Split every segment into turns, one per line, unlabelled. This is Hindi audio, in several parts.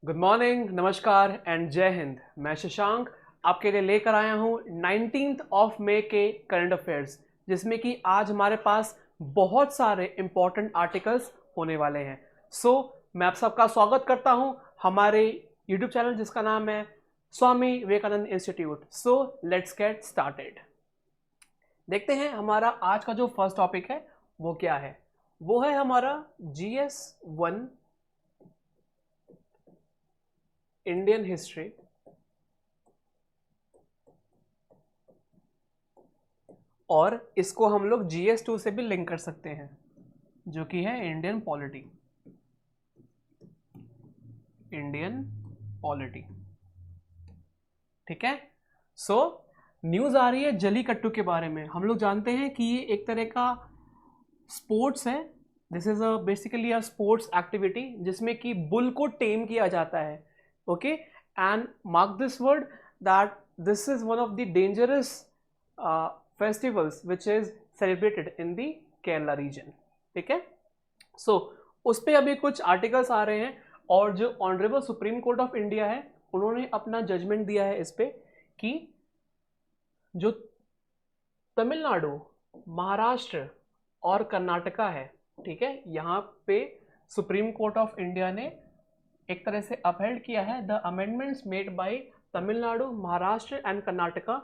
गुड मॉर्निंग, नमस्कार एंड जय हिंद। मैं शशांक आपके लिए लेकर आया हूँ 19 ऑफ मई के करंट अफेयर्स, जिसमें कि आज हमारे पास बहुत सारे इंपॉर्टेंट आर्टिकल्स होने वाले हैं। मैं आप सबका स्वागत करता हूँ हमारे यूट्यूब चैनल जिसका नाम है Swami Vivekananda institute. Let's get started. देखते हैं हमारा आज का जो फर्स्ट टॉपिक है वो क्या है। वो है हमारा GS1 इंडियन हिस्ट्री और इसको हम लोग GS2 से भी लिंक कर सकते हैं, जो कि है इंडियन पॉलिटी। ठीक है। न्यूज़ आ रही है जल्लीकट्टू के बारे में। हम लोग जानते हैं कि ये एक तरह का स्पोर्ट्स है। This is basically a sports activity जिसमें कि बुल को टेम किया जाता है। Okay, and mark this word that this is one of the dangerous festivals which is celebrated in the Kerala region. ठीक है। उस पर अभी कुछ आर्टिकल्स आ रहे हैं और जो honourable supreme court of India है उन्होंने अपना जजमेंट दिया है इस पे कि जो तमिलनाडु, महाराष्ट्र और कर्नाटका है, ठीक है, यहाँ पे सुप्रीम कोर्ट ऑफ इंडिया ने एक तरह से अपहेल्ड किया है the amendments made by Tamil Nadu, Maharashtra and Karnataka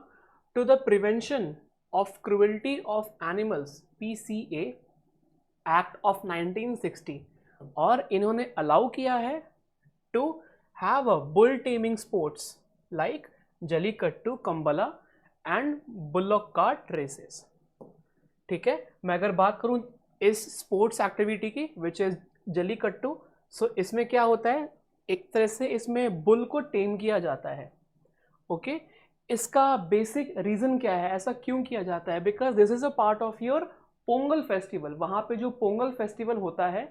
to the prevention of cruelty of animals PCA act of 1960, और इन्होंने अलाउ किया है to have a bull taming sports like Jallikattu, Kambala and bullock cart races. ठीक है। मैं अगर बात करूं इस स्पोर्ट्स एक्टिविटी की विच इज जलीकट्टू, इसमें क्या होता है, एक तरह से इसमें बुल को टेम किया जाता है। ओके, इसका बेसिक रीजन क्या है, ऐसा क्यों किया जाता है? Because this is a part of your Pongal festival. वहां पे जो पोंगल फेस्टिवल होता है,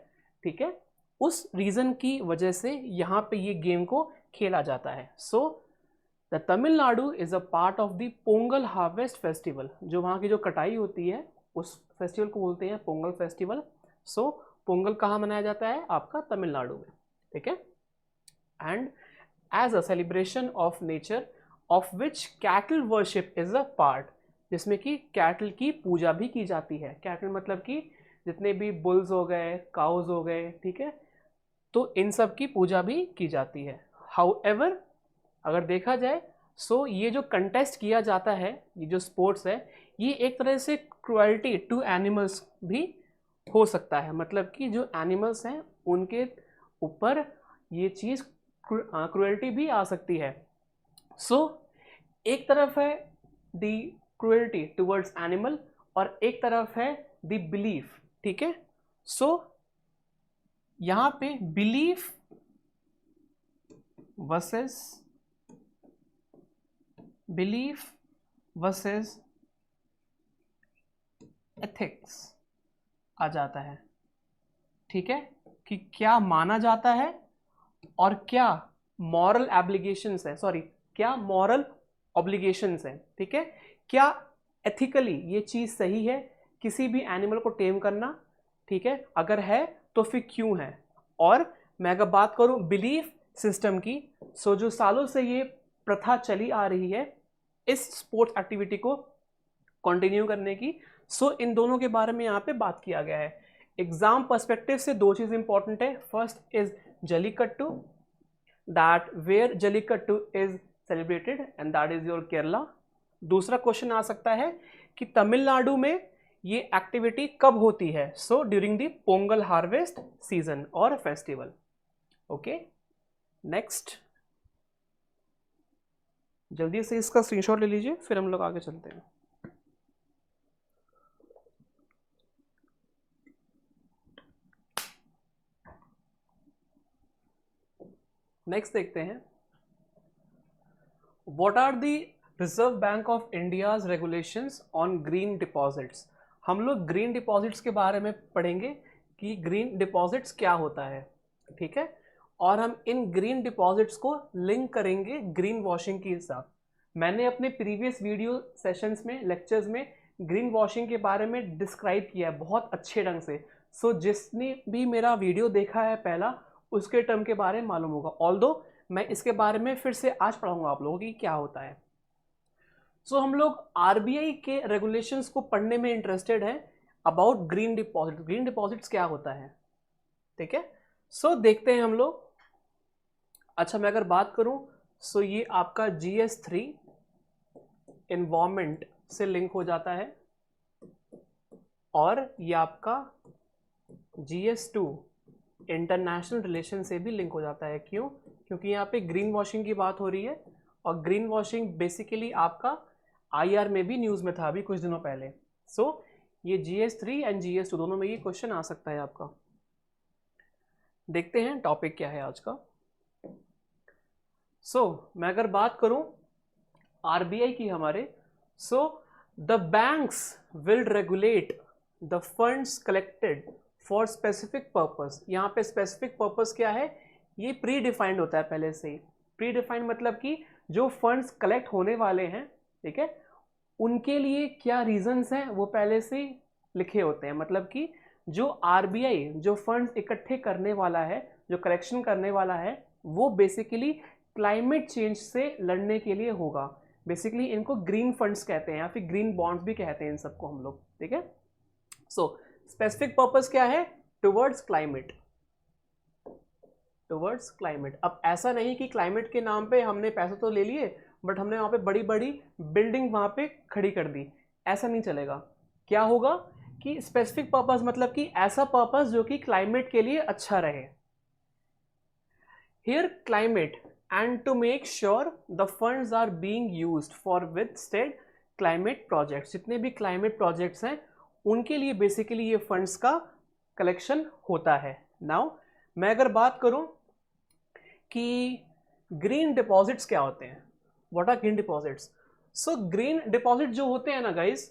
ठीक है, उस रीजन की वजह से यहाँ पे ये गेम को खेला जाता है। The Tamil Nadu is a part of the Pongal harvest festival. जो वहाँ की जो कटाई होती है उस फेस्टिवल को बोलते हैं पोंगल फेस्टिवल। पोंगल कहाँ मनाया जाता है? आपका तमिलनाडु में। ठीक है। And as a celebration of nature of which cattle worship is a part, जिसमें कि कैटल की पूजा भी की जाती है। कैटल मतलब कि जितने भी बुल्स हो गए, काउज हो गए, ठीक है, तो इन सब की पूजा भी की जाती है। हाउएवर अगर देखा जाए ये जो कंटेस्ट किया जाता है, ये जो स्पोर्ट्स है, ये एक तरह से क्रुएल्टी टू एनिमल्स भी हो सकता है। मतलब कि जो एनिमल्स हैं उनके ऊपर ये चीज़ क्रुएल्टी भी आ सकती है। एक तरफ है द क्रुएल्टी टुवर्ड्स एनिमल और एक तरफ है द बिलीफ। ठीक है। यहाँ पे बिलीफ वर्सेस एथिक्स आ जाता है। ठीक है, कि क्या माना जाता है और क्या मॉरल एब्लिगेशंस है, क्या मॉरल ऑब्लिगेशंस है। ठीक है, क्या एथिकली ये चीज सही है किसी भी एनिमल को टेम करना? ठीक है, अगर है तो फिर क्यों है? और मैं अगर बात करूं बिलीफ सिस्टम की, जो सालों से ये प्रथा चली आ रही है इस स्पोर्ट्स एक्टिविटी को कंटिन्यू करने की, इन दोनों के बारे में यहाँ पे बात किया गया है। एग्जाम पर्सपेक्टिव से दो चीज इंपॉर्टेंट है। First is Jallikattu, that where Jallikattu is celebrated and that is your Kerala. दूसरा क्वेश्चन आ सकता है कि तमिलनाडु में ये एक्टिविटी कब होती है? During the Pongal harvest season और फेस्टिवल। ओके, नेक्स्ट जल्दी से इसका स्क्रीनशॉट ले लीजिए, फिर हम लोग आगे चलते हैं। नेक्स्ट देखते हैं, what are the Reserve Bank of India's regulations on green deposits. हम लोग ग्रीन डिपॉजिट्स के बारे में पढ़ेंगे कि ग्रीन डिपॉजिट्स क्या होता है। ठीक है, और हम इन ग्रीन डिपॉजिट्स को लिंक करेंगे ग्रीन वॉशिंग के साथ। मैंने अपने प्रीवियस वीडियो सेशंस में, लेक्चर्स में ग्रीन वॉशिंग के बारे में डिस्क्राइब किया है बहुत अच्छे ढंग से। जिसने भी मेरा वीडियो देखा है पहला, उसके टर्म के बारे में मालूम होगा। ऑल्दो मैं इसके बारे में फिर से आज पढ़ाऊंगा आप लोगों की क्या होता है। सो हम लोग आरबीआई के रेगुलेशंस को पढ़ने में इंटरेस्टेड हैं about green deposit. Green deposits क्या होता है, ठीक है। सो देखते हैं हम लोग। अच्छा, मैं अगर बात करूं सो ये आपका GS3 एनवायरमेंट से लिंक हो जाता है और ये आपका GS2 इंटरनेशनल रिलेशन से भी लिंक हो जाता है। क्यों? क्योंकि यहाँ पे ग्रीन वॉशिंग की बात हो रही है और ग्रीन वॉशिंग बेसिकली आपका IR में भी न्यूज़ में था अभी कुछ दिनों पहले। सो ये GS3 एंड GS2 दोनों में ये क्वेश्चन आ सकता है आपका। देखते हैं टॉपिक क्या है आज का। मैं अगर बात करूं आरबीआई की हमारे, the banks will regulate the funds collected for specific purpose. यहाँ पे स्पेसिफिक पर्पस क्या है, ये प्री डिफाइंड होता है पहले से ही। प्री डिफाइंड मतलब कि जो फंड्स कलेक्ट होने वाले हैं, ठीक है, उनके लिए क्या रीजंस हैं वो पहले से ही लिखे होते हैं। मतलब कि जो आरबीआई जो फंड्स इकट्ठे करने वाला है, जो कलेक्शन करने वाला है, वो बेसिकली क्लाइमेट चेंज से लड़ने के लिए होगा। बेसिकली इनको ग्रीन फंड्स कहते हैं या फिर ग्रीन बॉन्ड्स भी कहते हैं इन सबको हम लोग, ठीक है। स्पेसिफिक पर्पस क्या है, टुवर्ड्स क्लाइमेट, टुवर्ड्स क्लाइमेट। अब ऐसा नहीं कि क्लाइमेट के नाम पे हमने पैसे तो ले लिए बट हमने वहां पे बड़ी बड़ी बिल्डिंग वहां पे खड़ी कर दी, ऐसा नहीं चलेगा। क्या होगा कि स्पेसिफिक पर्पस मतलब कि ऐसा पर्पस जो कि क्लाइमेट के लिए अच्छा रहे। Here climate and to make sure the funds are being used for withstand climate projects। जितने भी climate projects हैं उनके लिए बेसिकली ये फंड्स का कलेक्शन होता है। नाउ मैं अगर बात करूं कि ग्रीन डिपॉजिट्स क्या होते हैं, what are green deposits. Green deposit जो होते हैं ना गाइस,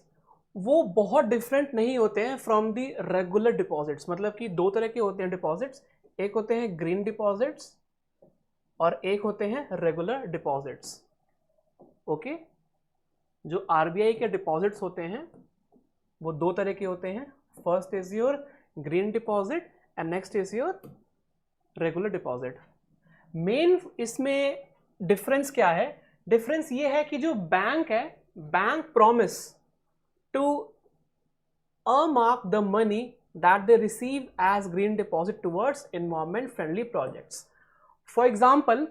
वो बहुत डिफरेंट नहीं होते हैं फ्रॉम दी रेगुलर डिपॉजिट्स। मतलब कि दो तरह के होते हैं डिपॉजिट्स, एक होते हैं ग्रीन डिपॉजिट्स और एक होते हैं रेगुलर डिपॉजिट्स। ओके, जो आरबीआई के डिपॉजिट्स होते हैं वो दो तरह के होते हैं। First is your green deposit and next is your regular deposit. Main इसमें डिफरेंस क्या है, डिफरेंस ये है कि जो बैंक है, bank promise to earmark the money that they receive as green deposit towards environment friendly projects। For example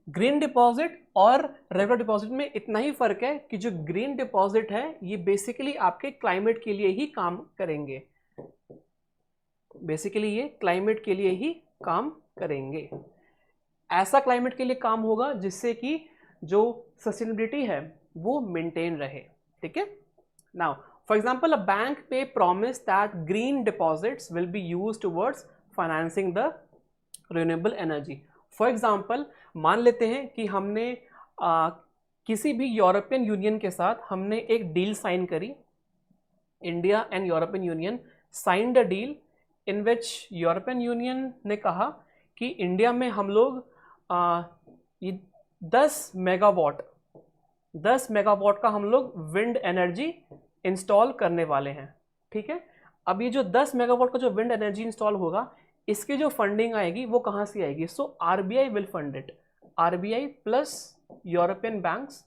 green deposit और रेगुलर डिपॉजिट में इतना ही फर्क है कि जो ग्रीन डिपॉजिट है ये बेसिकली आपके क्लाइमेट के लिए ही काम करेंगे। बेसिकली ये क्लाइमेट के लिए ही काम करेंगे। ऐसा क्लाइमेट के लिए काम होगा जिससे कि जो सस्टेनेबिलिटी है वो मेंटेन रहे, ठीक है। Now for example, a bank पे promise that green deposits will be used towards financing the renewable energy. For example, मान लेते हैं कि हमने किसी भी यूरोपियन यूनियन के साथ हमने एक डील साइन करी। India and European union signed a deal in which European union ने कहा कि इंडिया में हम लोग 10 मेगावाट का हम लोग विंड एनर्जी इंस्टॉल करने वाले हैं, ठीक है। अब ये जो 10 मेगावाट का जो विंड एनर्जी इंस्टॉल होगा, इसकी जो फंडिंग आएगी वो कहाँ से आएगी। RBI will fund it, RBI plus European banks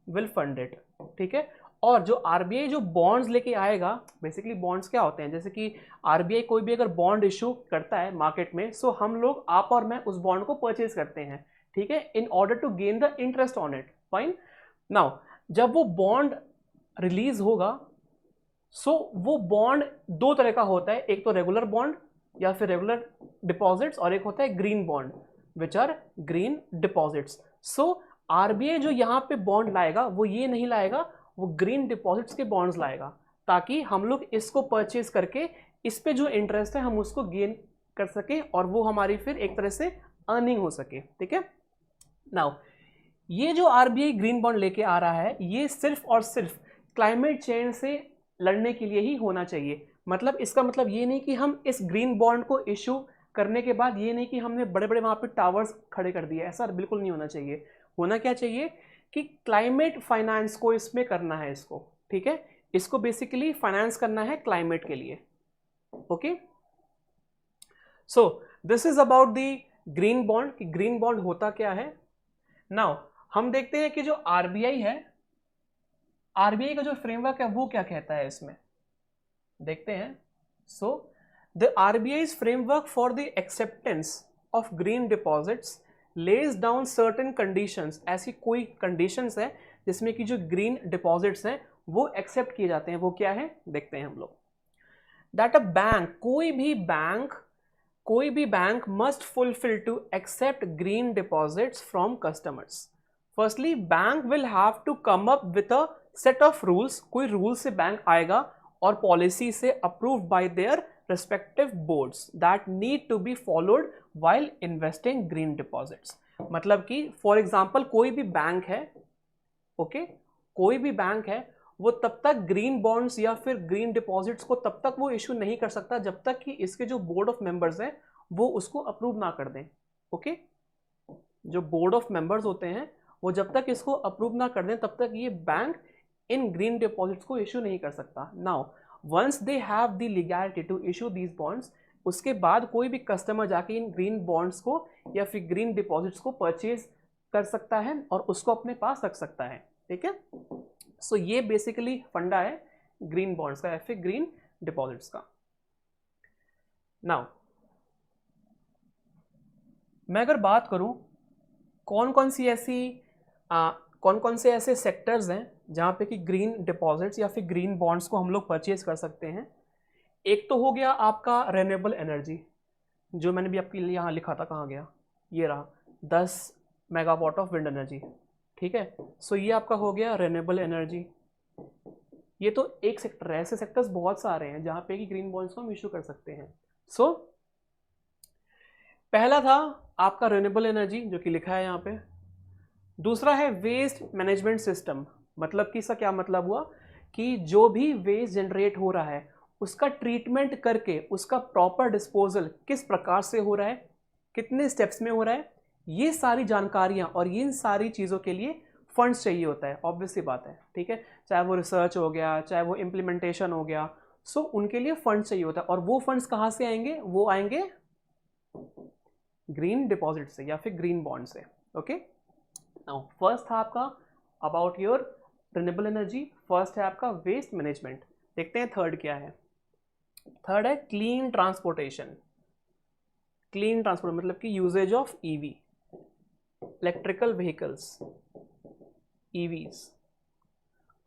will fund it, ठीक है। और जो आरबीआई जो बॉन्ड्स लेके आएगा, बेसिकली बॉन्ड्स क्या होते हैं, जैसे कि आरबीआई कोई भी अगर बॉन्ड इशू करता है मार्केट में, हम लोग, आप और मैं उस बॉन्ड को परचेज करते हैं, ठीक है, in order to gain the interest on it. Fine. Now जब वो बॉन्ड रिलीज होगा, वो बॉन्ड दो तरह का होता है, एक तो रेगुलर बॉन्ड या फिर रेगुलर डिपॉजिट्स और एक होता है green bond which are green deposits. RBI जो यहाँ पे बॉन्ड लाएगा वो ये नहीं लाएगा, वो ग्रीन डिपॉजिट्स के बॉन्ड्स लाएगा ताकि हम लोग इसको परचेज करके इस पे जो इंटरेस्ट है हम उसको गेन कर सके और वो हमारी फिर एक तरह से अर्निंग हो सके, ठीक है। नाउ ये जो आरबीआई ग्रीन बॉन्ड लेके आ रहा है ये सिर्फ और सिर्फ क्लाइमेट चेंज से लड़ने के लिए ही होना चाहिए। मतलब इसका मतलब ये नहीं कि हम इस ग्रीन बॉन्ड को इशू करने के बाद ये नहीं कि हमने बड़े बड़े वहां पे टावर्स खड़े कर दिए, ऐसा बिल्कुल नहीं होना चाहिए। होना क्या चाहिए कि क्लाइमेट फाइनेंस को इसमें करना है इसको, ठीक है, इसको बेसिकली फाइनेंस करना है क्लाइमेट के लिए। Okay, this is about the green bond कि ग्रीन बॉन्ड होता क्या है। नाउ हम देखते हैं कि जो आरबीआई है, आरबीआई का जो फ्रेमवर्क है वो क्या कहता है इसमें, देखते हैं। So the RBI's framework for the acceptance of green deposits lays down certain conditions, ऐसी कोई कंडीशंस है जिसमें कि जो ग्रीन डिपॉजिट्स हैं वो एक्सेप्ट किए जाते हैं। वो क्या है देखते हैं हम लोग। दैट अ बैंक, कोई भी bank must fulfil to accept green deposits from customers. Firstly bank will have to come up with a set of rules, कोई रूल से बैंक आएगा और पॉलिसी से approved by their respective boards that need to be followed while investing green deposits। मतलब कि फॉर एग्जांपल कोई भी बैंक है, ओके, कोई भी बैंक है वो तब तक ग्रीन बॉन्ड्स या फिर ग्रीन डिपॉजिट्स को तब तक वो इशू नहीं कर सकता जब तक कि इसके जो बोर्ड ऑफ मेंबर्स हैं वो उसको अप्रूव ना कर दें। ओके, जो बोर्ड ऑफ मेंबर्स होते हैं वो जब तक इसको अप्रूव ना कर दें तब तक ये बैंक इन ग्रीन डिपॉजिट्स को इशू नहीं कर सकता। Now once they have the legality to issue these bonds, उसके बाद कोई भी कस्टमर जाके इन ग्रीन बॉन्ड्स को या फिर ग्रीन डिपॉजिट्स को परचेज कर सकता है और उसको अपने पास रख सकता है। ठीक है, सो ये बेसिकली फंडा है ग्रीन बॉन्ड्स का या फिर ग्रीन डिपॉजिट्स का। नाउ मैं अगर बात करूं कौन कौन से ऐसे सेक्टर्स हैं जहां पे कि ग्रीन डिपॉजिट्स या फिर ग्रीन बॉन्ड्स को हम लोग परचेज कर सकते हैं। एक तो हो गया आपका रिन्यूएबल एनर्जी, जो मैंने भी आपके लिए यहाँ लिखा था, कहाँ गया, ये रहा, 10 मेगावाट ऑफ विंड एनर्जी। ठीक है, सो ये आपका हो गया रिन्यूएबल एनर्जी। ये तो एक सेक्टर है, ऐसे सेक्टर्स बहुत सारे हैं जहाँ पे कि ग्रीन बॉन्ड्स को हम इशू कर सकते हैं। सो पहला था आपका रिन्यूएबल एनर्जी जो कि लिखा है यहाँ पे। दूसरा है वेस्ट मैनेजमेंट सिस्टम, मतलब कि इसका क्या मतलब हुआ कि जो भी वेस्ट जनरेट हो रहा है उसका ट्रीटमेंट करके उसका प्रॉपर डिस्पोजल किस प्रकार से हो रहा है, कितने स्टेप्स में हो रहा है, ये सारी जानकारियां और इन सारी चीज़ों के लिए फंड्स चाहिए होता है, ऑब्वियस सी बात है। ठीक है, चाहे वो रिसर्च हो गया, चाहे वो इम्प्लीमेंटेशन हो गया, सो उनके लिए फंड्स चाहिए होता है। और वो फंड्स कहाँ से आएंगे, वो आएंगे ग्रीन डिपॉजिट से या फिर ग्रीन बॉन्ड से। ओके, नाउ फर्स्ट था आपका about your renewable energy, first है आपका वेस्ट मैनेजमेंट। देखते हैं थर्ड क्या है। थर्ड है क्लीन ट्रांसपोर्टेशन। क्लीन ट्रांसपोर्ट मतलब कि uses of EV, electrical vehicles, EVs.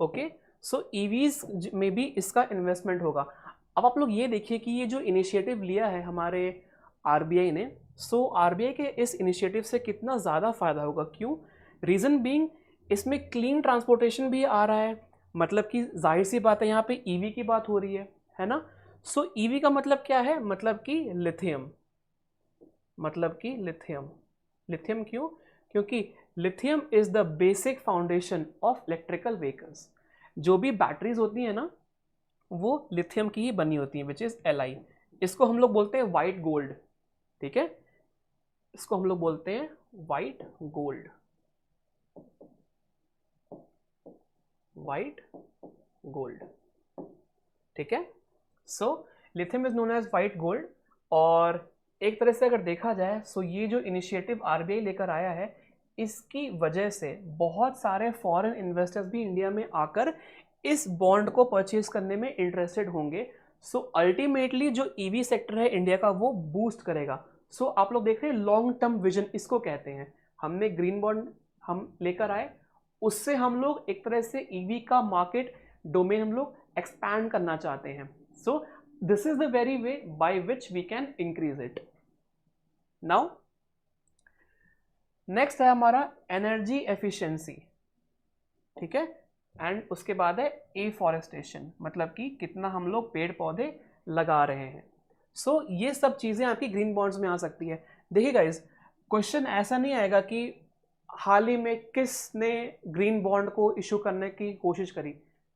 Okay, so EVs में भी इसका इन्वेस्टमेंट होगा। अब आप लोग ये देखिए कि ये जो इनिशिएटिव लिया है हमारे आरबीआई ने, सो आरबीआई के इस इनिशिएटिव से कितना ज़्यादा फायदा होगा। क्यों? रीज़न बीइंग इसमें क्लीन ट्रांसपोर्टेशन भी आ रहा है, मतलब कि जाहिर सी बात है यहाँ पे ईवी की बात हो रही है ना। सो ईवी का मतलब क्या है, मतलब कि लिथियम, मतलब कि लिथियम। लिथियम क्यों? क्योंकि lithium is the basic foundation of electrical vehicles. जो भी बैटरीज होती है ना वो लिथियम की ही बनी होती है, विच इज Li। इसको हम लोग बोलते हैं वाइट गोल्ड। ठीक है, इसको हम लोग बोलते हैं वाइट गोल्ड, वाइट गोल्ड। ठीक है, so lithium is known as white gold. और एक तरह से अगर देखा जाए सो ये जो इनिशिएटिव आरबीआई लेकर आया है इसकी वजह से बहुत सारे फॉरेन इन्वेस्टर्स भी इंडिया में आकर इस बॉन्ड को परचेज करने में इंटरेस्टेड होंगे। सो अल्टीमेटली जो ईवी सेक्टर है इंडिया का वो बूस्ट करेगा। सो आप लोग देख रहे हैं लॉन्ग टर्म विजन इसको कहते हैं। हमने ग्रीन बॉन्ड हम लेकर आए, उससे हम लोग एक तरह से ईवी का मार्केट डोमेन हम लोग एक्सपैंड करना चाहते हैं। So this is the very way by which we can increase it. Now next है हमारा एनर्जी एफिशिएंसी। ठीक है, एंड उसके बाद है एफॉरेस्टेशन, मतलब कि कितना हम लोग पेड़ पौधे लगा रहे हैं। सो ये सब चीज़ें आपकी ग्रीन बॉन्ड्स में आ सकती है। देखिए गाइस, क्वेश्चन ऐसा नहीं आएगा कि हाल ही में किसने ग्रीन बॉन्ड को इशू करने की कोशिश करी,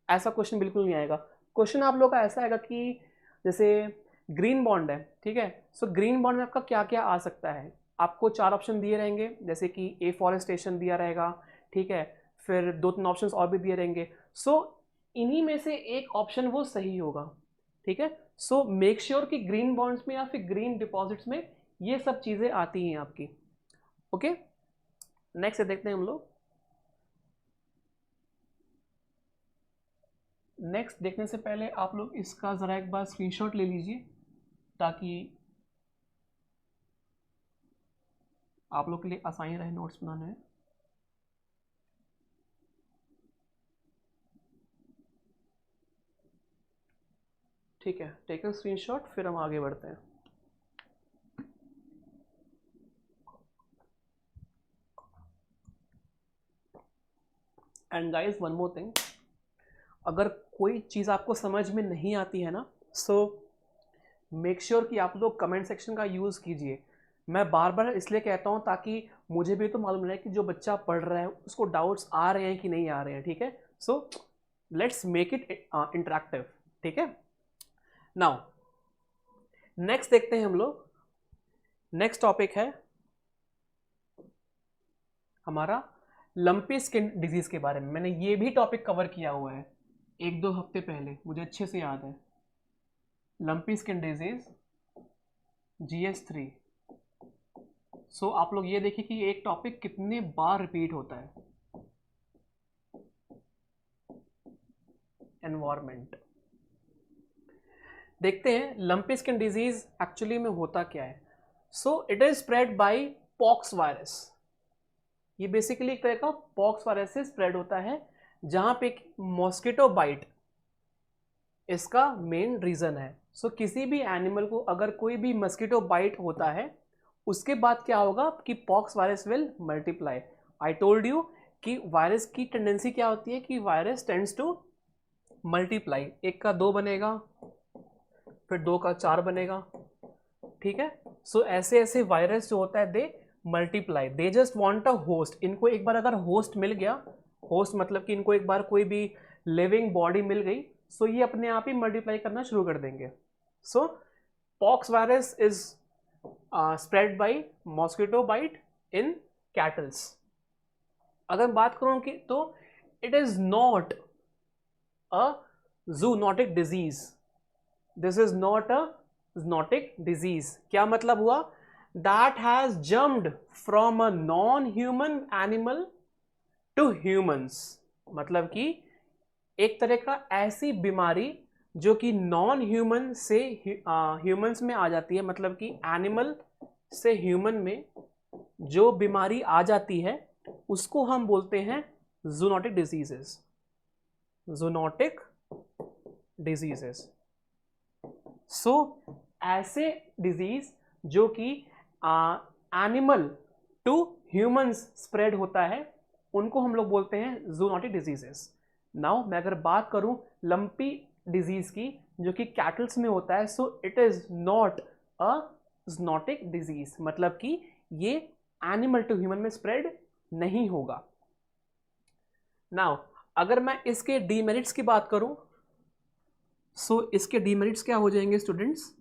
ऐसा क्वेश्चन बिल्कुल नहीं आएगा। क्वेश्चन आप लोग का ऐसा आएगा कि जैसे ग्रीन बॉन्ड है, ठीक है, सो ग्रीन बॉन्ड में आपका क्या क्या आ सकता है। आपको 4 ऑप्शन दिए रहेंगे, जैसे कि एफॉरेस्टेशन दिया रहेगा, ठीक है, फिर 2-3 ऑप्शंस और भी दिए रहेंगे। सो इन्हीं में से एक ऑप्शन वो सही होगा। ठीक है, सो मेक श्योर कि ग्रीन बॉन्ड्स में या फिर ग्रीन डिपॉजिट्स में ये सब चीज़ें आती हैं आपकी। ओके, नेक्स्ट देखते हैं हम लोग। नेक्स्ट देखने से पहले आप लोग इसका ज़रा एक बार स्क्रीनशॉट ले लीजिए ताकि आप लोग के लिए आसानी रहे नोट्स बनाने में। ठीक है, टेक अ स्क्रीनशॉट, फिर हम आगे बढ़ते हैं। And guys one more thing, अगर कोई चीज़ आपको समझ में नहीं आती है ना, सो मेक श्योर कि आप लोग कमेंट सेक्शन का यूज़ कीजिए। मैं बार बार इसलिए कहता हूँ ताकि मुझे भी तो मालूम रहे कि जो बच्चा पढ़ रहा है उसको डाउट्स आ रहे हैं कि नहीं आ रहे हैं। ठीक है, so let's make it interactive. ठीक है, नाउ नेक्स्ट देखते हैं हम लोग। नेक्स्ट टॉपिक है हमारा लंपी स्किन डिजीज के बारे में। मैंने ये भी टॉपिक कवर किया हुआ है 1-2 हफ्ते पहले, मुझे अच्छे से याद है। Lumpy skin disease GS3। सो आप लोग ये देखिए कि एक टॉपिक कितने बार रिपीट होता है। एनवायरमेंट देखते हैं लंपी स्किन डिजीज एक्चुअली में होता क्या है। So it is spread bye pox virus. ये बेसिकली एक तरह का पॉक्स वायरस से स्प्रेड होता है, जहां पे मॉस्किटो बाइट इसका मेन रीजन है। सो किसी भी एनिमल को अगर कोई भी मस्किटो बाइट होता है, उसके बाद क्या होगा कि pox virus will multiply. I told you कि वायरस की टेंडेंसी क्या होती है कि वायरस टेंड्स टू मल्टीप्लाई। 1 का 2 बनेगा, फिर 2 का 4 बनेगा। ठीक है, सो ऐसे ऐसे वायरस जो होता है दे multiply, they just want a host. इनको एक बार अगर होस्ट मिल गया, होस्ट मतलब कि इनको एक बार कोई भी लिविंग बॉडी मिल गई, सो ये अपने आप ही मल्टीप्लाई करना शुरू कर देंगे। So pox virus is spread by mosquito bite in cattles. अगर बात करूं कि तो it is not a zoonotic disease. This is not a zoonotic disease। क्या मतलब हुआ? that has jumped from a non-human animal to humans। मतलब कि एक तरह का ऐसी बीमारी जो कि नॉन ह्यूमन से ह्यूमंस में आ जाती है, मतलब कि एनिमल से ह्यूमन में जो बीमारी आ जाती है उसको हम बोलते हैं zoonotic diseases. Zoonotic diseases. So ऐसे डिजीज जो कि एनिमल टू ह्यूमंस स्प्रेड होता है, उनको हम लोग बोलते हैं जूनोटिक डिजीजेस। नाउ मैं अगर बात करूं लंपी डिजीज की जो कि कैटल्स में होता है, so it is not a zoonotic disease, मतलब कि ये एनिमल टू ह्यूमन में स्प्रेड नहीं होगा। नाउ अगर मैं इसके डीमेरिट्स की बात करूं, सो इसके डीमेरिट्स क्या हो जाएंगे स्टूडेंट्स?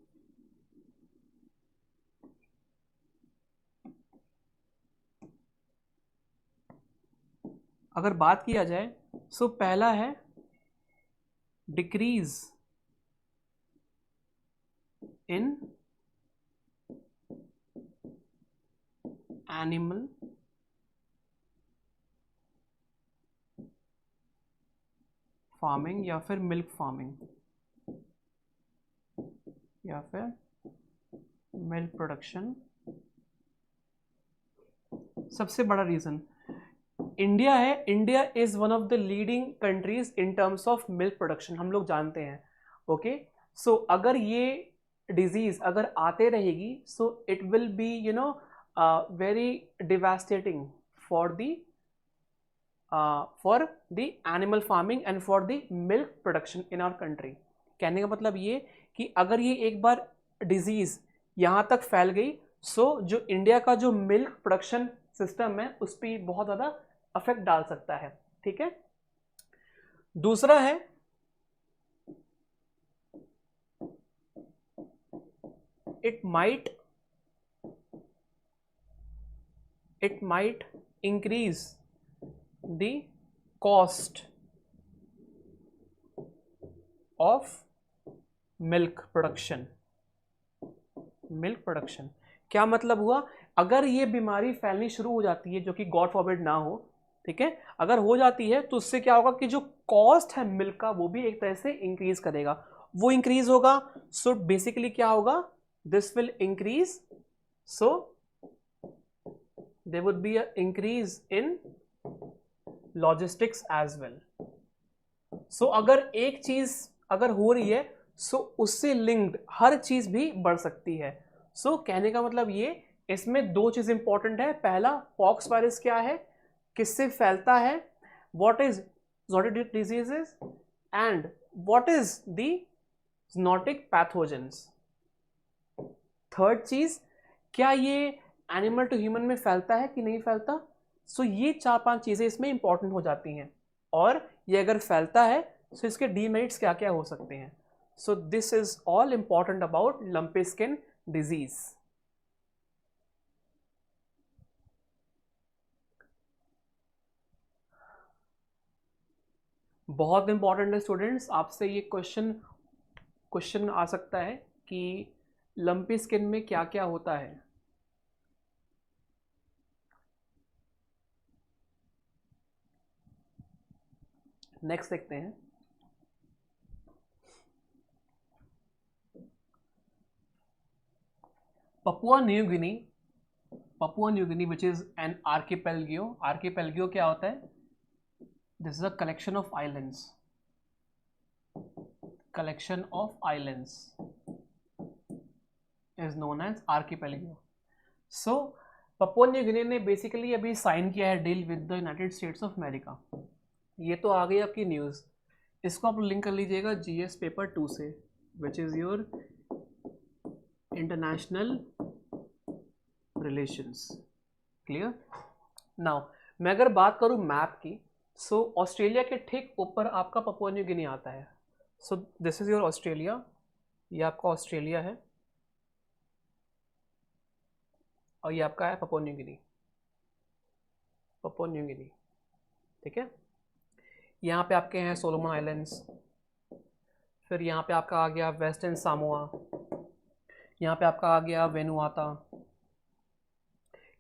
अगर बात किया जाए, सो पहला है डिक्रीज इन एनिमल फार्मिंग या फिर मिल्क फार्मिंग या फिर मिल्क प्रोडक्शन। सबसे बड़ा रीजन इंडिया है। India is one of the leading countries in terms of milk production, हम लोग जानते हैं। ओके, सो अगर ये डिजीज अगर आते रहेगी, so it will be very devastating for the animal farming and for the milk production in our country. कहने का मतलब ये कि अगर ये एक बार डिजीज यहाँ तक फैल गई, सो जो इंडिया का जो मिल्क प्रोडक्शन सिस्टम है उस पर बहुत ज़्यादा अफेक्ट डाल सकता है। ठीक है, दूसरा है it might increase the cost of milk production. क्या मतलब हुआ, अगर ये बीमारी फैलनी शुरू हो जाती है, जो कि गॉड फॉरबिड ना हो, ठीक है, अगर हो जाती है तो उससे क्या होगा कि जो कॉस्ट है मिल्क का वो भी एक तरह से इंक्रीज करेगा, वो इंक्रीज होगा। सो बेसिकली क्या होगा, this will increase, so there would be a increase in logistics as well. So अगर एक चीज अगर हो रही है, सो उससे लिंक्ड हर चीज भी बढ़ सकती है। सो कहने का मतलब ये, इसमें दो चीज इंपॉर्टेंट है। पहला, पॉक्स वायरस क्या है, किससे फैलता है, what is zoonotic diseases, and what is the zoonotic pathogens. Third चीज, क्या ये एनिमल टू ह्यूमन में फैलता है कि नहीं फैलता। सो ये 4-5 चीजें इसमें इंपॉर्टेंट हो जाती हैं, और ये अगर फैलता है तो इसके डीमेरिट्स क्या क्या हो सकते हैं। So this is all important about lumpy skin disease. बहुत इंपॉर्टेंट है स्टूडेंट्स, आपसे ये क्वेश्चन आ सकता है कि लंपी स्किन में क्या क्या होता है। नेक्स्ट देखते हैं। Papua New Guinea which is an archipelago क्या होता है, this is a collection of islands is known as archipelago. So Papua New Guinea ने बेसिकली अभी साइन किया है deal with the United States of America. ये तो आ गई आपकी न्यूज़, इसको आप लिंक कर लीजिएगा जीएस पेपर 2 से, which is your international relations. Clear. Now मैं अगर बात करूं मैप की, सो ऑस्ट्रेलिया के ठीक ऊपर आपका पपुआ न्यू गिनी आता है। So this is your Australia, ये आपका ऑस्ट्रेलिया है, और ये आपका है पपुआ न्यू गिनी। ठीक है, यहाँ पे आपके हैं सोलोमन आइलैंड्स, फिर यहाँ पे आपका आ गया वेस्टर्न सामोआ, यहाँ पे आपका आ गया वेनुआता,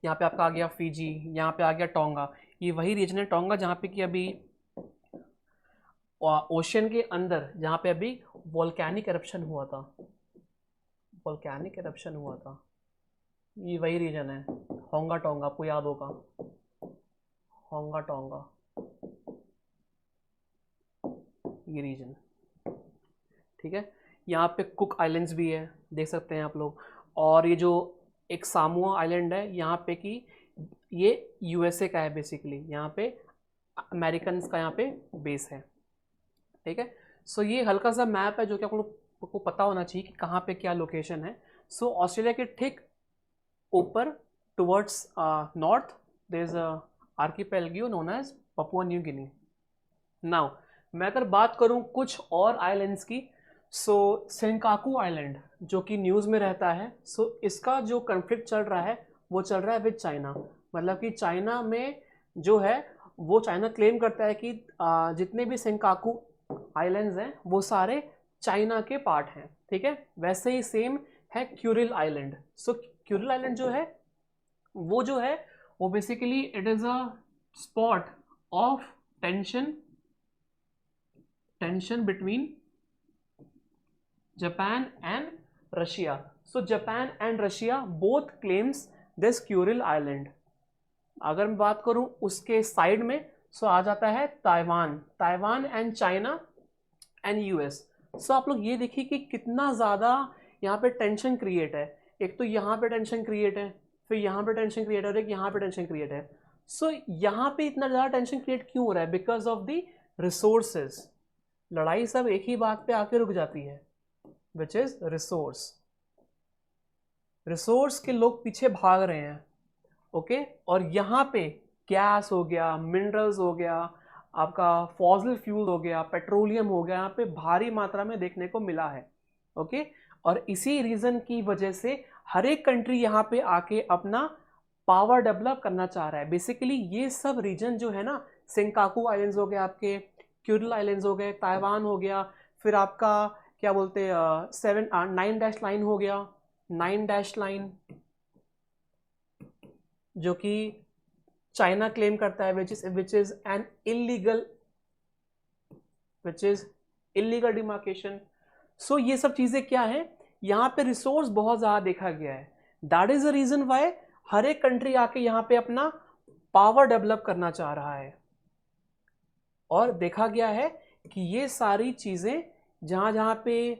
यहाँ पे आपका आ गया फिजी, यहाँ पे आ गया टोंगा। ये वही रीजन है टोंगा जहाँ पे कि अभी ओशन के अंदर, जहाँ पे अभी वोल्केनिक एरप्शन हुआ था, ये वही रीजन है। होंगा टोंगा आपको याद होगा, होंगा टोंगा ये रीजन। ठीक है, यहाँ पे कुक आइलैंड्स भी है, देख सकते हैं आप लोग। और ये जो एक सामोआ आइलैंड है यहाँ पे कि ये यूएसए का है बेसिकली, यहाँ पे अमेरिकन का यहाँ पे बेस है। ठीक है, सो ये हल्का सा मैप है जो कि आप लोग को पता होना चाहिए कि कहाँ पे क्या लोकेशन है। सो ऑस्ट्रेलिया के ठीक ऊपर towards north there is a archipelago known as Papua New Guinea. Now मैं अगर बात करूं कुछ और आइलैंड्स की, सो सेंकाकू आइलैंड जो कि न्यूज़ में रहता है, सो इसका जो कन्फ्लिक्ट चल रहा है वो चल रहा है विद चाइना। मतलब कि चाइना में जो है वो चाइना क्लेम करता है कि जितने भी सेंकाकू आइलैंड्स हैं वो सारे चाइना के पार्ट हैं। ठीक है, वैसे ही सेम है क्यूरिल आइलैंड। सो क्यूरिल आइलैंड जो है वो basically it is a spot of tension between Japan and Russia. So Japan and Russia both claims this Kuril Island. अगर मैं बात करूं उसके साइड में, सो आ जाता है Taiwan and China and US. So आप लोग ये देखिए कि कितना ज़्यादा यहाँ पे टेंशन क्रिएट है। एक तो यहाँ पे टेंशन क्रिएट है, फिर यहाँ पे टेंशन क्रिएट है, और एक यहाँ पे टेंशन क्रिएट है। सो यहाँ पे इतना ज़्यादा टेंशन क्रिएट क्यों हो रहा है, बिकॉज ऑफ द रिसोर्सेज। लड़ाई सब एक ही बात पे आके रुक जाती है, विच इज रिसोर्स के लोग पीछे भाग रहे हैं। ओके, और यहाँ पे गैस हो गया, मिनरल्स हो गया, आपका फॉसिल फ्यूल हो गया, पेट्रोलियम हो गया, यहाँ पे भारी मात्रा में देखने को मिला है। ओके, और इसी रीजन की वजह से हर एक कंट्री यहाँ पे आके अपना पावर डेवलप करना चाह रहा है। बेसिकली ये सब रीजन जो है ना, सेंकाकू आइलैंड्स हो गए, आपके क्यूरिल आइलैंड्स हो गए, ताइवान हो गया, फिर आपका क्या बोलते हैं 9 डैश लाइन हो गया, 9 डैश लाइन, जो कि चाइना क्लेम करता है, विच इज इलीगल डिमार्केशन। सो ये सब चीजें क्या है, यहाँ पे रिसोर्स बहुत ज्यादा देखा गया है। That is the reason why हर एक कंट्री आके यहाँ पे अपना पावर डेवलप करना चाह रहा है। और देखा गया है कि ये सारी चीजें जहां जहां पे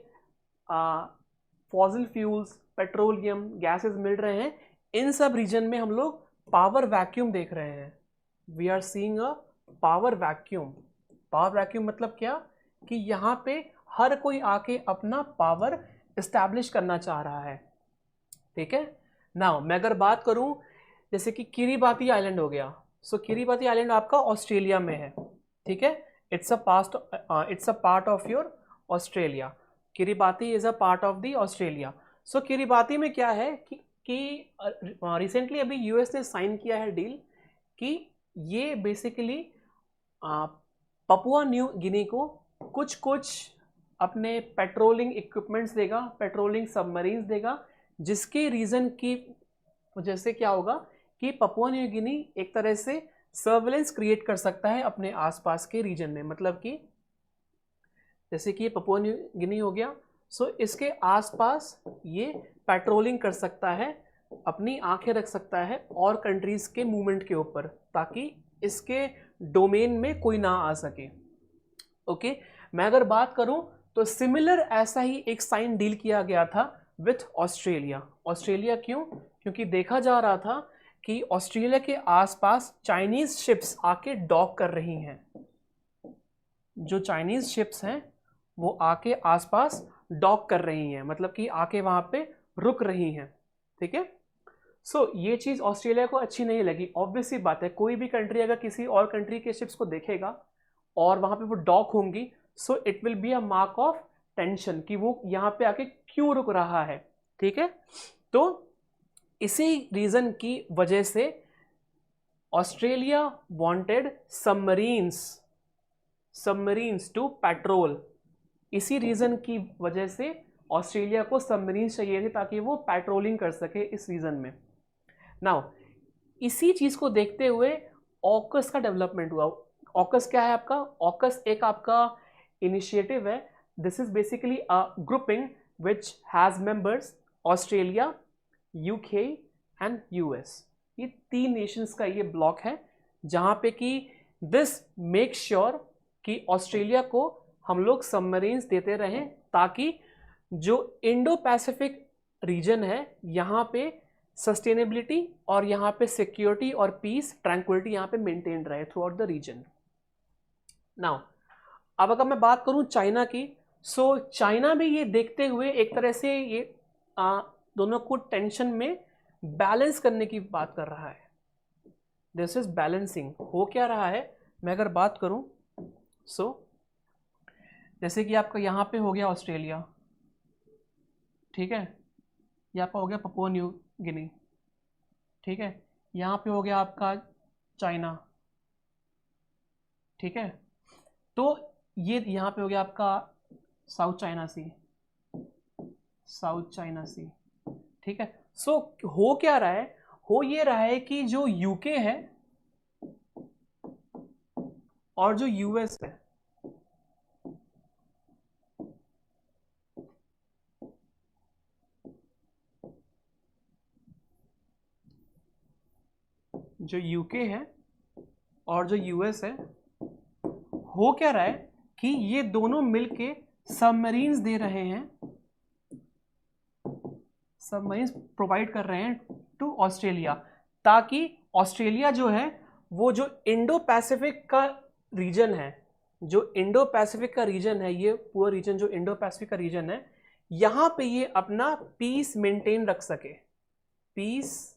फॉसिल फ्यूल्स, पेट्रोलियम, गैसेस मिल रहे हैं, इन सब रीजन में हम लोग पावर वैक्यूम देख रहे हैं। We are seeing a power vacuum. Power vacuum मतलब क्या, कि यहाँ पे हर कोई आके अपना पावर इस्टेब्लिश करना चाह रहा है। ठीक है। नाउ मैं अगर बात करूं जैसे कि किरिबाती आइलैंड हो गया। सो किरिबाती आइलैंड आपका ऑस्ट्रेलिया में है। ठीक है, it's a part of your Australia. Kiribati is a part of the Australia. So Kiribati में क्या है कि रिसेंटली अभी यूएस ने साइन किया है डील कि ये बेसिकली पपुआ न्यू गिनी को कुछ कुछ अपने पेट्रोलिंग इक्विपमेंट्स देगा, पेट्रोलिंग सबमरीन्स देगा, जिसके रीजन की वजह से क्या होगा कि पपुआ न्यू गिनी एक तरह से सर्वेलेंस क्रिएट कर सकता है अपने आसपास के रीजन में। मतलब कि जैसे कि ये पपुआ न्यू गिनी हो गया, सो इसके आसपास ये पेट्रोलिंग कर सकता है, अपनी आंखें रख सकता है और कंट्रीज के मूवमेंट के ऊपर, ताकि इसके डोमेन में कोई ना आ सके। ओके, मैं अगर बात करूं तो सिमिलर ऐसा ही एक साइन डील किया गया था विथ ऑस्ट्रेलिया। ऑस्ट्रेलिया क्यों? क्योंकि देखा जा रहा था कि ऑस्ट्रेलिया के आसपास चाइनीज शिप्स आके डॉक कर रही हैं। जो चाइनीज शिप्स हैं वो आके आसपास डॉक कर रही हैं, मतलब कि आके वहां पे रुक रही हैं। ठीक है। सो ये चीज ऑस्ट्रेलिया को अच्छी नहीं लगी। ऑब्वियस सी बात है, कोई भी कंट्री अगर किसी और कंट्री के शिप्स को देखेगा और वहां पे वो डॉक होंगी, सो it will be a mark of tension कि वो यहाँ पे आके क्यों रुक रहा है। ठीक है। तो इसी रीजन की वजह से Australia wanted submarines to patrol. इसी रीजन की वजह से ऑस्ट्रेलिया को सबमरीन्स चाहिए थे ताकि वो पेट्रोलिंग कर सके इस रीजन में। नाउ इसी चीज को देखते हुए ऑकस का डेवलपमेंट हुआ। ऑकस क्या है आपका? ऑकस एक आपका इनिशिएटिव है। This is basically a grouping which has members Australia, UK and US. ये 3 नेशंस का ये ब्लॉक है, जहां पे कि दिस मेक श्योर कि ऑस्ट्रेलिया को हम लोग सबमरीन्स देते रहें, ताकि जो इंडो पैसिफिक रीजन है यहाँ पे सस्टेनेबिलिटी और यहाँ पे सिक्योरिटी और पीस, ट्रैंक्विलिटी यहाँ पे मेंटेन रहे throughout the region. Now अब अगर मैं बात करूं चाइना की, सो चाइना भी ये देखते हुए एक तरह से ये दोनों को टेंशन में बैलेंस करने की बात कर रहा है। This is balancing. हो क्या रहा है, मैं अगर बात करूं, सो जैसे कि आपका यहाँ पे हो गया ऑस्ट्रेलिया, ठीक है, यहाँ पे हो गया पपुआ न्यू गिनी, ठीक है, यहाँ पे हो गया आपका चाइना, ठीक है, तो ये यहाँ पे हो गया आपका साउथ चाइना सी, ठीक है। सो हो क्या रहा है, हो ये रहा है कि जो यूके है और जो यूएस है, जो यूके है और जो यूएस है, हो क्या रहा है कि ये दोनों मिलके सबमरीन्स दे रहे हैं, सबमरीन्स प्रोवाइड कर रहे हैं टू ऑस्ट्रेलिया, ताकि ऑस्ट्रेलिया जो है वो जो इंडो पैसिफिक का रीजन है, ये पूरा रीजन जो इंडो पैसिफिक का रीजन है, यहां पे ये अपना पीस मेंटेन रख सके, पीस,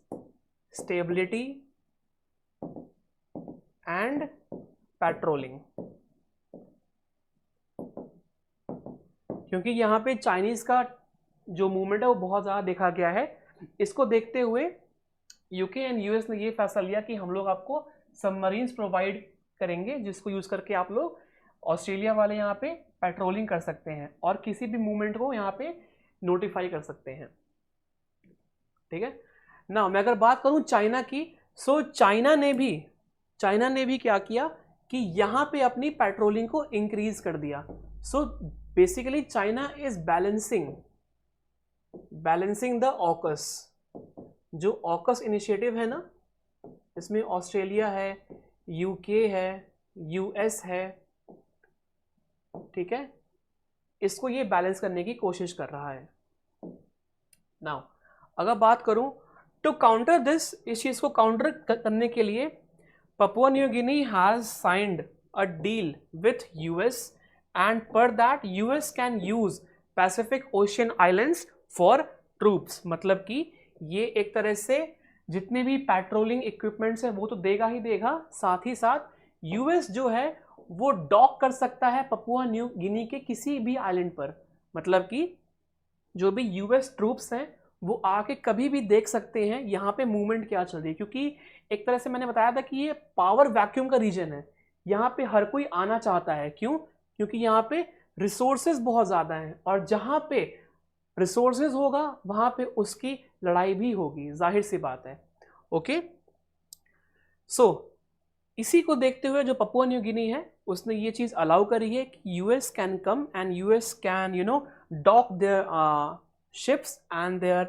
स्टेबिलिटी एंड पेट्रोलिंग। क्योंकि यहाँ पे चाइनीज का जो मूवमेंट है वो बहुत ज़्यादा देखा गया है। इसको देखते हुए यूके एंड यूएस ने ये फैसला लिया कि हम लोग आपको सबमरीन्स प्रोवाइड करेंगे, जिसको यूज़ करके आप लोग ऑस्ट्रेलिया वाले यहाँ पे पेट्रोलिंग कर सकते हैं और किसी भी मूवमेंट को यहाँ पे नोटिफाई कर सकते हैं। ठीक है ना। मैं अगर बात करूँ चाइना की, सो चाइना ने भी क्या किया कि यहाँ पे अपनी पेट्रोलिंग को इंक्रीज कर दिया. So basically China is balancing the AUKUS. जो ऑकस इनिशिएटिव है ना, इसमें ऑस्ट्रेलिया है, यूके है, यूएस है, ठीक है, इसको ये बैलेंस करने की कोशिश कर रहा है. नाउ अगर बात करूं टू काउंटर दिस, इस चीज को काउंटर करने के लिए Papua New Guinea has signed a deal with US and पर that US can use Pacific Ocean islands for troops. मतलब कि ये एक तरह से जितने भी पेट्रोलिंग इक्विपमेंट्स है वो तो देगा ही देगा, साथ ही साथ यूएस जो है वो डॉक कर सकता है पपुआ न्यू गिनी के किसी भी आइलैंड पर. मतलब कि जो भी यूएस ट्रूप्स हैं वो आके कभी भी देख सकते हैं यहाँ पे मूवमेंट क्या चल रही है, क्योंकि एक तरह से मैंने बताया था कि ये पावर वैक्यूम का रीजन है. यहाँ पे हर कोई आना चाहता है. क्यों? क्योंकि यहाँ पे रिसोर्सेज बहुत ज़्यादा हैं और जहाँ पे रिसोर्सेज होगा वहाँ पे उसकी लड़ाई भी होगी, जाहिर सी बात है. ओके, सो इसी को देखते हुए जो पपुआ न्यू गिनी है उसने ये चीज़ अलाउ करी है कि US can come and US can dock their ships and their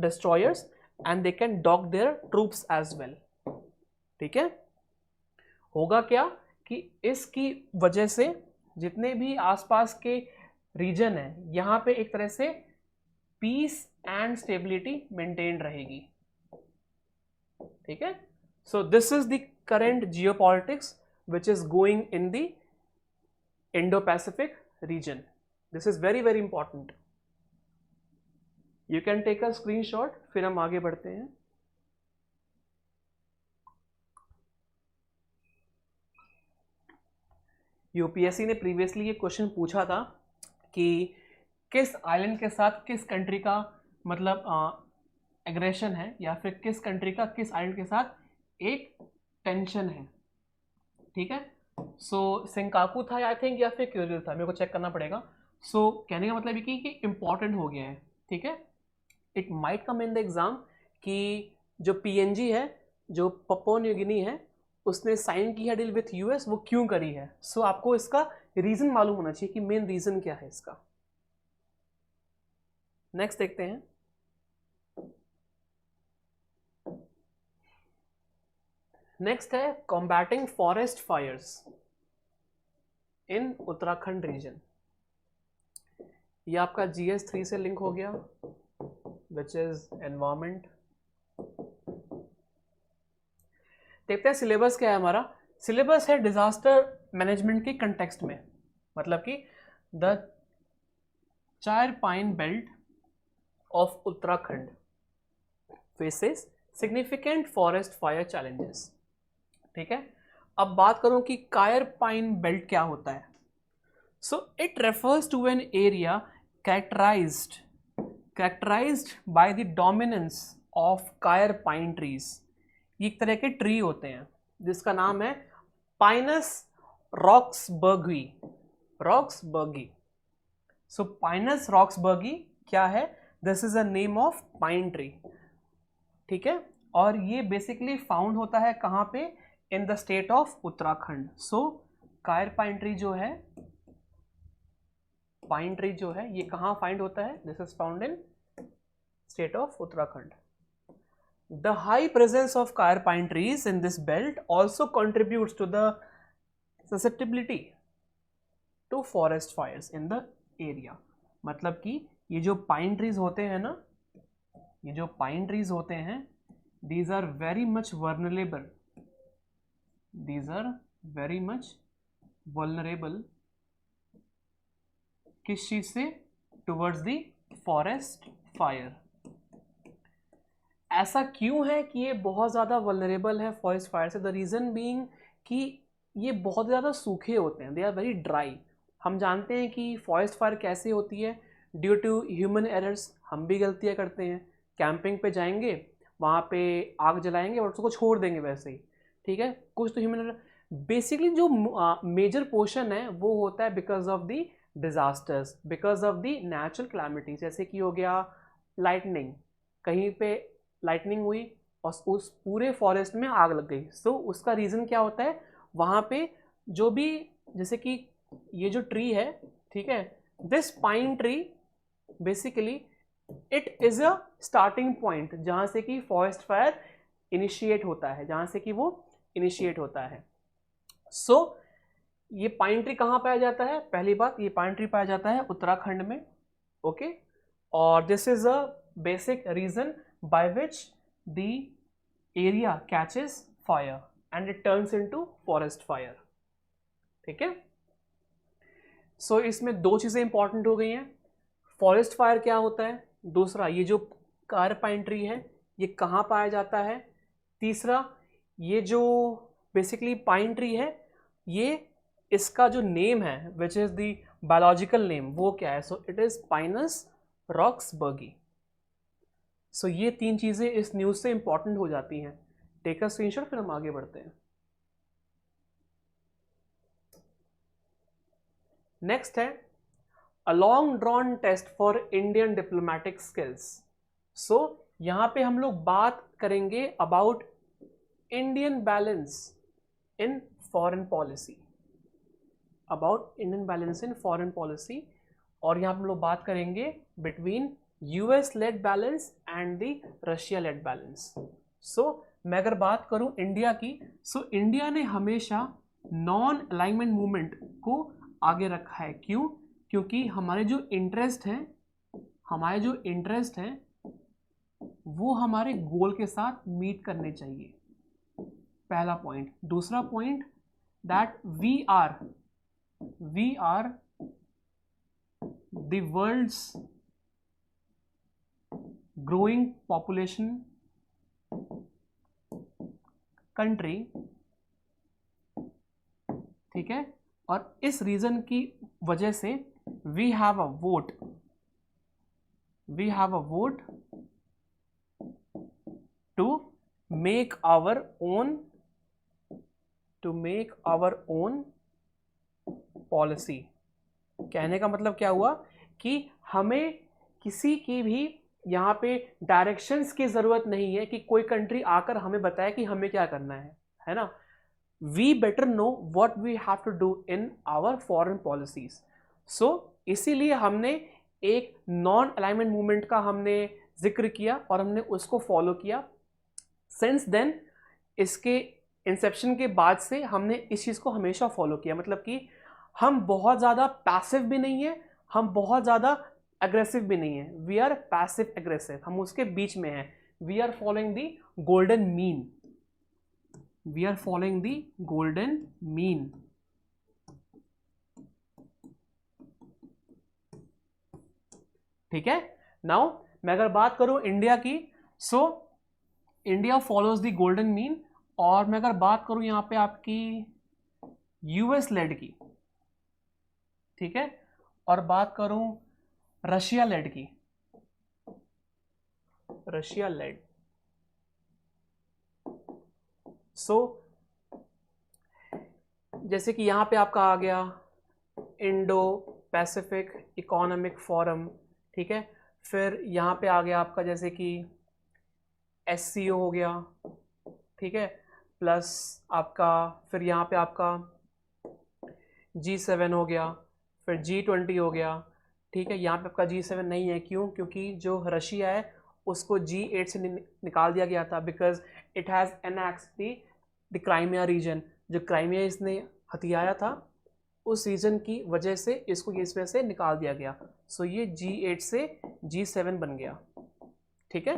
destroyers and they can dock their troops as well. ठीक है, होगा क्या कि इसकी वजह से जितने भी आसपास के रीजन है यहाँ पे एक तरह से पीस एंड स्टेबिलिटी मेंटेन रहेगी. ठीक है, so this is the current geopolitics which is going in the Indo Pacific region. This is very very important. You can take a screenshot, फिर हम आगे बढ़ते हैं. यूपीएससी ने प्रीवियसली ये क्वेश्चन पूछा था कि किस आइलैंड के साथ किस कंट्री का मतलब एग्रेशन है, या फिर किस कंट्री का किस आइलैंड के साथ एक टेंशन है. ठीक है, सो सिंकाकू था आई थिंक या फिर क्यूरिल था, मेरे को चेक करना पड़ेगा. सो कहने का मतलब ये कि इंपॉर्टेंट हो गया है. ठीक है, it might come in the exam कि जो पीएनजी है, जो पपुआ न्यू गिनी है, उसने साइन की है डील विथ यूएस, वो क्यों करी है. सो आपको इसका रीजन मालूम होना चाहिए कि मेन रीजन क्या है इसका. नेक्स्ट देखते हैं. नेक्स्ट है कॉम्बैटिंग फॉरेस्ट फायर्स इन उत्तराखंड रीजन. ये आपका GS3 से लिंक हो गया, विच इज एनवायरमेंट. देखते हैं सिलेबस क्या है हमारा. सिलेबस है डिजास्टर मैनेजमेंट के कंटेक्स्ट में. मतलब कि द चार pine belt of Uttarakhand faces significant forest fire challenges. ठीक है, अब बात करूं कि कायर पाइन बेल्ट क्या होता है. So it refers to an area characterized by the dominance of chir pine trees. ये एक तरह के ट्री होते हैं जिसका नाम है पाइनस रॉक्सबर्गी. सो पाइनस रॉक्सबर्गी क्या है? This is a name of pine tree. ठीक है, और ये बेसिकली फाउंड होता है कहाँ पे? In the state of Uttarakhand. So chir pine tree जो है ये कहाँ फाइंड होता है? This is found in state of Uttarakhand. The high presence of chir pine trees in this belt also contributes to the susceptibility to forest fires in the area. मतलब कि ये जो पाइन ट्रीज होते हैं ना, these are very much vulnerable. किस चीज से? Towards the forest fire. ऐसा क्यों है कि ये बहुत ज़्यादा वल्नरेबल है फॉरेस्ट फायर से? द रीज़न बीइंग कि ये बहुत ज़्यादा सूखे होते हैं, दे आर वेरी ड्राई. हम जानते हैं कि फॉरेस्ट फायर कैसे होती है? Due to human errors. हम भी गलतियाँ करते हैं. कैंपिंग पे जाएंगे, वहाँ पे आग जलाएंगे और उसको छोड़ देंगे वैसे ही. ठीक है, कुछ तो ह्यूमन एरर. बेसिकली जो मेजर पोर्शन है वो होता है because of the disasters, because of the natural calamities. जैसे कि हो गया लाइटनिंग, कहीं पे लाइटनिंग हुई और उस पूरे फॉरेस्ट में आग लग गई। सो उसका रीज़न क्या होता है, वहाँ पे जो भी, जैसे कि ये जो ट्री है, ठीक है, this pine tree basically it is a starting point जहाँ से कि फॉरेस्ट फायर इनिशिएट होता है, जहाँ से कि वो इनिशिएट होता है। सो ये पाइन ट्री कहाँ पाया जाता है, पहली बात ये पाइन ट्री पाया जाता है उत्तराखंड में, ओके। और this is a basic reason by which the area catches fire and it turns into forest fire, ठीक है। सो इसमें दो चीज़ें इंपॉर्टेंट हो गई हैं, फॉरेस्ट फायर क्या होता है, दूसरा ये जो कार पाइन ट्री है ये कहाँ पाया जाता है, तीसरा ये जो बेसिकली पाइन ट्री है ये इसका जो नेम है which is the biological name वो क्या है, so it is Pinus roxburghii. So ये तीन चीज़ें इस न्यूज़ से इंपॉर्टेंट हो जाती हैं। टेक अ स्क्रीनशॉट, फिर हम आगे बढ़ते हैं। नेक्स्ट है a long drawn test for Indian diplomatic skills. So यहाँ पे हम लोग बात करेंगे about Indian balance in foreign policy, about Indian balance in foreign policy, और यहाँ हम लोग बात करेंगे between US led balance and the Russia led balance. So मैं अगर बात करूँ इंडिया की, सो इंडिया ने हमेशा नॉन अलाइनमेंट मूवमेंट को आगे रखा है। क्यों? क्योंकि हमारे जो इंटरेस्ट हैं वो हमारे गोल के साथ मीट करने चाहिए, पहला पॉइंट। दूसरा point that we are the world's growing population country, ठीक है, और इस रीजन की वजह से we have a vote to make our own policy। कहने का मतलब क्या हुआ कि हमें किसी की भी यहाँ पे डायरेक्शंस की ज़रूरत नहीं है कि कोई कंट्री आकर हमें बताए कि हमें क्या करना है ना। We better know what we have to do in our foreign policies. So इसीलिए हमने एक नॉन अलाइनमेंट मूवमेंट का हमने जिक्र किया और हमने उसको फॉलो किया। सिंस देन, इसके इंसेप्शन के बाद से हमने इस चीज़ को हमेशा फॉलो किया। मतलब कि हम बहुत ज़्यादा पैसिव भी नहीं है, हम बहुत ज़्यादा एग्रेसिव भी नहीं है, वी आर पैसिव एग्रेसिव, हम उसके बीच में हैं। We are following the golden mean, ठीक है। नाउ मैं अगर बात करूं इंडिया की, so India follows the golden mean. और मैं अगर बात करूं यहां पे आपकी यूएस लेड की, ठीक है, और बात करूं रशिया लेड की, सो जैसे कि यहां पे आपका आ गया इंडो पैसिफिक इकोनॉमिक फोरम, ठीक है। फिर यहां पे आ गया आपका जैसे कि एससीओ हो गया, ठीक है, प्लस आपका फिर यहाँ पे आपका G7 हो गया, फिर G20 हो गया, ठीक है। यहाँ पे आपका G7 नहीं है, क्यों? क्योंकि जो रशिया है उसको G8 से निकाल दिया गया था, because it has annexed the Crimea region. जो क्राइमिया इसने हथियाया था उस रीजन की वजह से इसको इस वजह से निकाल दिया गया। सो ये G8 से G7 बन गया, ठीक है।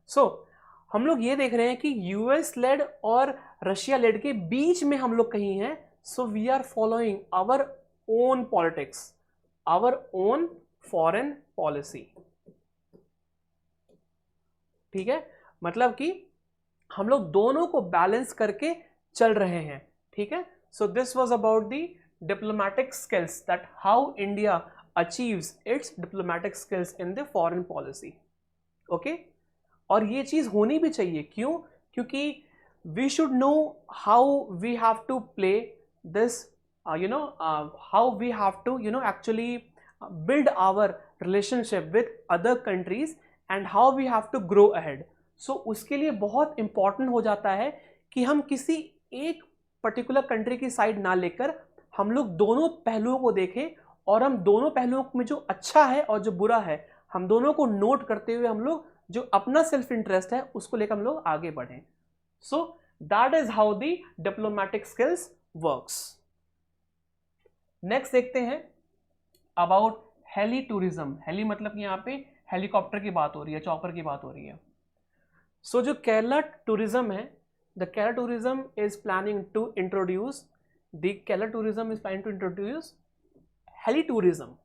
सो हम लोग ये देख रहे हैं कि यूएस लेड और रशिया लेड के बीच में हम लोग कहीं हैं। So we are following our own politics, our own foreign policy, ठीक है। मतलब कि हम लोग दोनों को बैलेंस करके चल रहे हैं, ठीक है। So this was about the diplomatic skills, that how India achieves its diplomatic skills in the foreign policy, okay. और ये चीज होनी भी चाहिए, क्यों? क्योंकि we should know how we have to play this, how we have to actually build our relationship with other countries and how we have to grow ahead. सो उसके लिए बहुत इंपॉर्टेंट हो जाता है कि हम किसी एक पर्टिकुलर कंट्री की साइड ना लेकर हम लोग दोनों पहलुओं को देखें और हम दोनों पहलुओं में जो अच्छा है और जो बुरा है हम दोनों को नोट करते हुए हम लोग जो अपना सेल्फ इंटरेस्ट है उसको लेकर हम लोग आगे बढ़ें. So that is how the diplomatic skills works. Next देखते हैं अबाउट हेली टूरिज्म. हेली मतलब कि यहाँ पे हेलीकॉप्टर की बात हो रही है, चॉपर की बात हो रही है. सो जो केरला टूरिज्म है, the Kerala tourism is planning to introduce heli tourism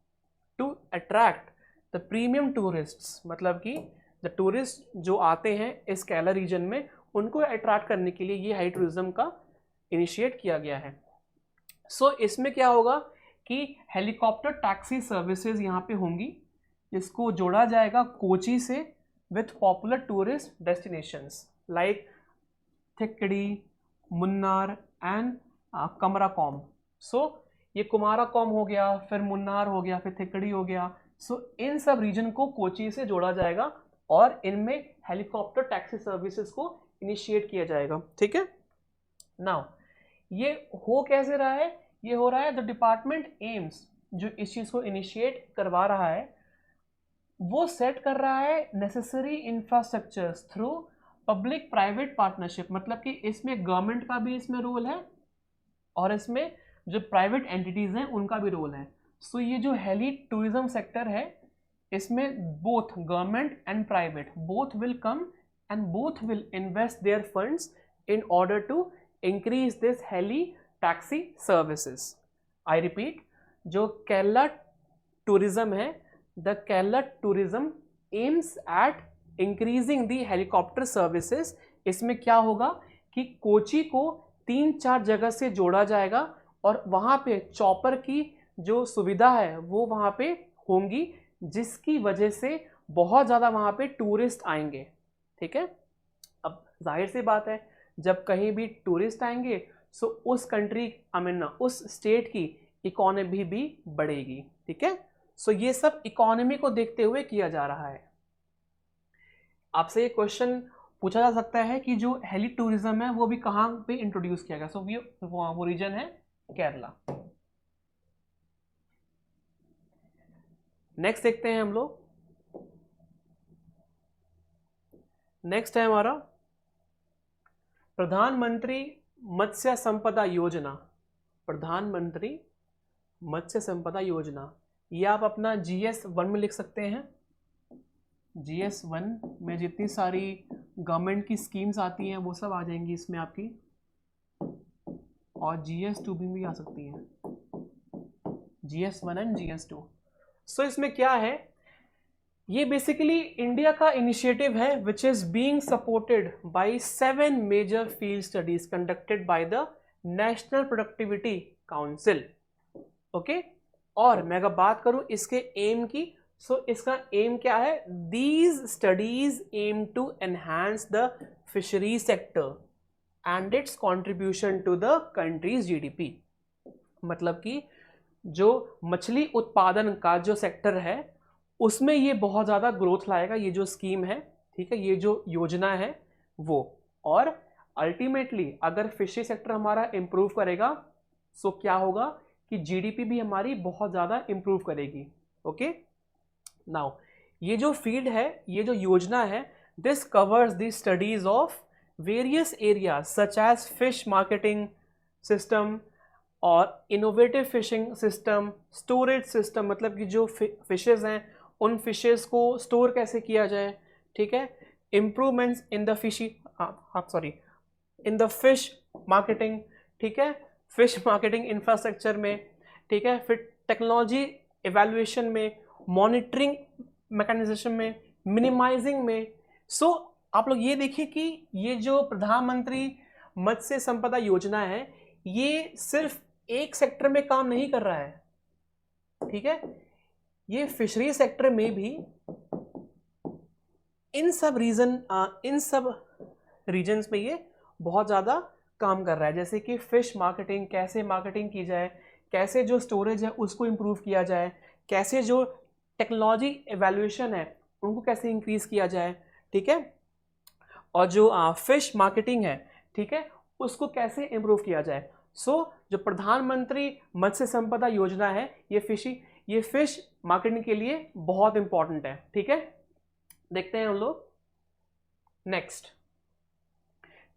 to attract the premium tourists. मतलब कि द टूरिस्ट जो आते हैं इस केरला रीजन में उनको अट्रैक्ट करने के लिए ये हेली टूरिज्म का इनिशिएट किया गया है. सो इसमें क्या होगा कि हेलीकॉप्टर टैक्सी सर्विसेज यहाँ पे होंगी, इसको जोड़ा जाएगा कोची से with popular tourist destinations like Thekkady, Munnar and Kumarakom. So ये कुमाराकॉम हो गया, फिर मुन्नार हो गया, फिर थिकड़ी हो गया. सो इन सब रीजन को कोची से जोड़ा जाएगा और इनमें हेलीकॉप्टर टैक्सी सर्विसेज को इनिशिएट किया जाएगा. ठीक है. नाउ ये हो कैसे रहा है? ये हो रहा है द डिपार्टमेंट एम्स जो इस चीज़ को इनिशिएट करवा रहा है वो सेट कर रहा है necessary infrastructures through public private partnership. मतलब कि इसमें गवर्नमेंट का भी इसमें रोल है और इसमें जो प्राइवेट एंटिटीज़ हैं उनका भी रोल है. सो ये जो हेली टूरिज्म सेक्टर है इसमें both government and private both will come and both will invest their funds in order to increase this heli taxi services. I repeat, जो केरला टूरिज्म है, the Kerala tourism aims at increasing the helicopter services. इसमें क्या होगा कि कोची को 3-4 जगह से जोड़ा जाएगा और वहाँ पे चॉपर की जो सुविधा है वो वहाँ पे होंगी जिसकी वजह से बहुत ज़्यादा वहाँ पे टूरिस्ट आएंगे. ठीक है. अब जाहिर सी बात है जब कहीं भी टूरिस्ट आएंगे सो उस कंट्री उस स्टेट की इकोनॉमी भी बढ़ेगी. ठीक है. सो ये सब इकोनॉमी को देखते हुए किया जा रहा है. आपसे ये क्वेश्चन पूछा जा सकता है कि जो हेली टूरिज्म है वो भी कहाँ पे इंट्रोड्यूस किया गया. सो वो रीजन है केरला. नेक्स्ट देखते हैं हम लोग. नेक्स्ट है हमारा प्रधानमंत्री मत्स्य संपदा योजना. प्रधानमंत्री मत्स्य संपदा योजना ये आप अपना GS1 में लिख सकते हैं. GS1 में जितनी सारी गवर्नमेंट की स्कीम्स आती हैं वो सब आ जाएंगी इसमें आपकी, और GS2 भी आ सकती हैं, GS1 एंड GS2. सो इसमें क्या है, ये बेसिकली इंडिया का इनिशिएटिव है which is being supported by 7 major field studies conducted by the National Productivity Council. Okay. और मैं अगर बात करूं इसके एम की, सो इसका एम क्या है? These studies aim to enhance the fishery sector and its contribution to the country's GDP. मतलब कि जो मछली उत्पादन का जो सेक्टर है उसमें ये बहुत ज़्यादा ग्रोथ लाएगा, ये जो स्कीम है. ठीक है. ये जो योजना है वो, और अल्टीमेटली अगर फिशरी सेक्टर हमारा इम्प्रूव करेगा सो क्या होगा कि GDP भी हमारी बहुत ज़्यादा इम्प्रूव करेगी. ओके. नाउ ये जो फील्ड है, ये जो योजना है, this covers the studies of various areas such as fish marketing system और innovative fishing system, storage system. मतलब कि जो फिशेज हैं उन फिशेज को स्टोर कैसे किया जाए. ठीक है. Improvements in the in the fish marketing. ठीक है. फिश मार्केटिंग इंफ्रास्ट्रक्चर में. ठीक है. फिर टेक्नोलॉजी इवैल्यूएशन में, मॉनिटरिंग मैकेनिज्म में, मिनिमाइजिंग में. सो आप लोग ये देखिए कि ये जो प्रधानमंत्री मत्स्य संपदा योजना है ये सिर्फ एक सेक्टर में काम नहीं कर रहा है. ठीक है. ये फिशरी सेक्टर में भी इन सब रीजन्स में ये बहुत ज़्यादा काम कर रहा है. जैसे कि फिश मार्केटिंग, कैसे मार्केटिंग की जाए, कैसे जो स्टोरेज है उसको इम्प्रूव किया जाए, कैसे जो टेक्नोलॉजी एवेल्यूएशन है उनको कैसे इंक्रीज किया जाए. ठीक है. और जो फिश मार्केटिंग है, ठीक है, उसको कैसे इम्प्रूव किया जाए। जो प्रधानमंत्री मत्स्य संपदा योजना है, ये फिश मार्केटिंग के लिए बहुत इंपॉर्टेंट है, ठीक है। देखते हैं हम लोग नेक्स्ट,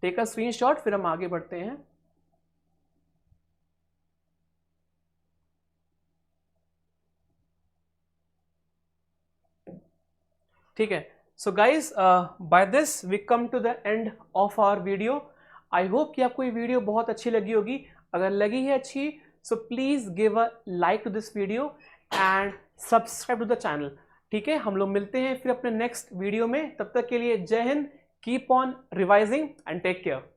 टेक अ स्क्रीनशॉट, फिर हम आगे बढ़ते हैं। ठीक है, so guys by this we come to the end of our video. I hope कि आपको ये वीडियो बहुत अच्छी लगी होगी। अगर लगी है अच्छी, so please give a like to this video and subscribe to the channel. ठीक है, हम लोग मिलते हैं फिर अपने नेक्स्ट वीडियो में। तब तक के लिए जय हिंद, keep on revising and take care.